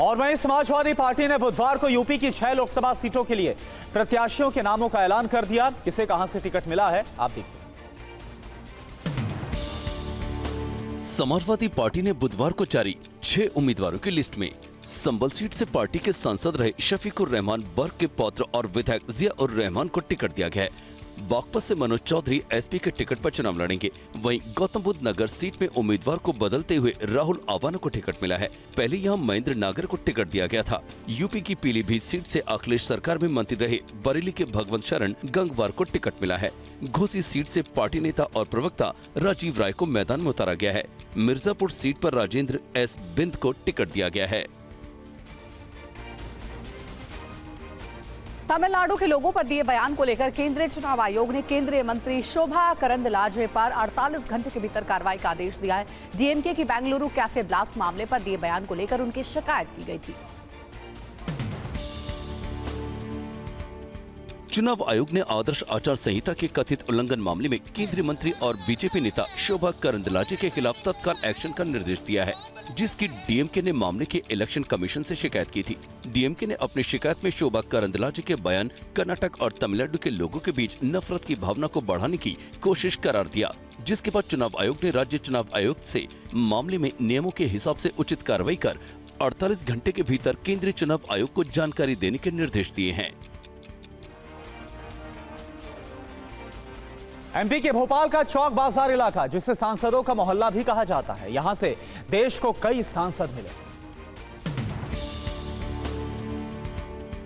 और वहीं समाजवादी पार्टी ने बुधवार को यूपी की 6 लोकसभा सीटों के लिए प्रत्याशियों के नामों का ऐलान कर दिया। किसे कहां से टिकट मिला है, आप देखिए। समाजवादी पार्टी ने बुधवार को जारी 6 उम्मीदवारों की लिस्ट में संबल सीट से पार्टी के सांसद रहे शफीकुर रहमान बर्क के पौत्र और विधायक जिया उर रहमान को टिकट दिया गया है। बागपत से मनोज चौधरी एसपी के टिकट पर चुनाव लड़ेंगे। वहीं गौतम बुद्ध नगर सीट में उम्मीदवार को बदलते हुए राहुल आवाना को टिकट मिला है। पहले यहां महेंद्र नागर को टिकट दिया गया था। यूपी की पीलीभीत सीट से अखिलेश सरकार में मंत्री रहे बरेली के भगवंत शरण गंगवार को टिकट मिला है। घोसी सीट से पार्टी नेता और प्रवक्ता राजीव राय को मैदान में उतारा गया है। मिर्जापुर सीट पर राजेंद्र एस बिंद को टिकट दिया गया है। तमिलनाडु के लोगों पर दिए बयान को लेकर केंद्रीय चुनाव आयोग ने केंद्रीय मंत्री शोभा करंदलाजे पर 48 घंटे के भीतर कार्रवाई का आदेश दिया है। डीएमके की बेंगलुरु कैफे ब्लास्ट मामले पर दिए बयान को लेकर उनकी शिकायत की गई थी। चुनाव आयोग ने आदर्श आचार संहिता के कथित उल्लंघन मामले में केंद्रीय मंत्री और बीजेपी नेता शोभा करंदलाजे के खिलाफ तत्काल एक्शन का निर्देश दिया है, जिसकी डीएमके ने मामले के इलेक्शन कमीशन से शिकायत की थी। डीएमके ने अपनी शिकायत में शोभा करंदलाजे के बयान कर्नाटक और तमिलनाडु के लोगों के बीच नफरत की भावना को बढ़ाने की कोशिश करार दिया, जिसके बाद चुनाव आयोग ने राज्य चुनाव आयुक्त से मामले में नियमों के हिसाब से उचित कार्रवाई कर 48 घंटे के भीतर केंद्रीय चुनाव आयोग को जानकारी देने के निर्देश दिए हैं। एमपी के भोपाल का चौक बाजार इलाका, जिसे सांसदों का मोहल्ला भी कहा जाता है, यहां से देश को कई सांसद मिले।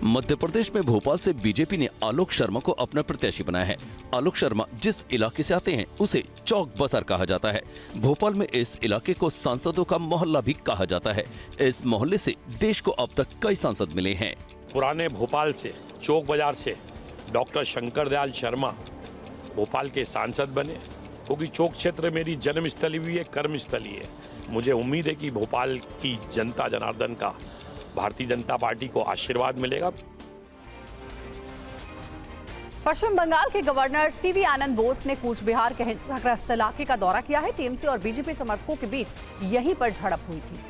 मध्य प्रदेश में भोपाल से बीजेपी ने आलोक शर्मा को अपना प्रत्याशी बनाया है। आलोक शर्मा जिस इलाके से आते हैं उसे चौक बाजार कहा जाता है। भोपाल में इस इलाके को सांसदों का मोहल्ला भी कहा जाता है। इस मोहल्ले से देश को अब तक कई सांसद मिले हैं। पुराने भोपाल से, चौक बाजार से डॉक्टर शंकर दयाल शर्मा भोपाल के सांसद बने, क्योंकि चौक क्षेत्र मेरी जन्मस्थली भी है, कर्मस्थली है। मुझे उम्मीद है कि भोपाल की जनता जनार्दन का भारतीय जनता पार्टी को आशीर्वाद मिलेगा। पश्चिम बंगाल के गवर्नर सीवी आनंद बोस ने कूच बिहार के हिंसाग्रस्त इलाके का दौरा किया है। टीएमसी और बीजेपी समर्थकों के बीच यहीं पर झड़प हुई थी।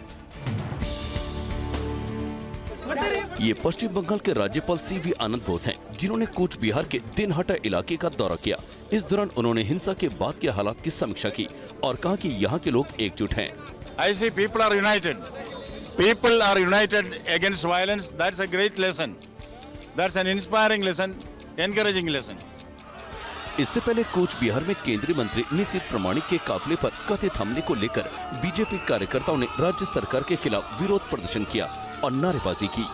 ये पश्चिम बंगाल के राज्यपाल सीवी आनंद बोस हैं, जिन्होंने कूच बिहार के दिनहाटा इलाके का दौरा किया। इस दौरान उन्होंने हिंसा के बाद के हालात की समीक्षा की और कहा कि यहाँ के लोग एकजुट हैं। I see people are united. People are united against violence. That's a great lesson. That's an inspiring lesson, encouraging lesson. इससे पहले कूच बिहार में केंद्रीय मंत्री निशित प्रामाणिक के काफिले पर कथित हमले को लेकर बीजेपी कार्यकर्ताओं ने राज्य सरकार के खिलाफ विरोध प्रदर्शन किया और नारेबाजी की।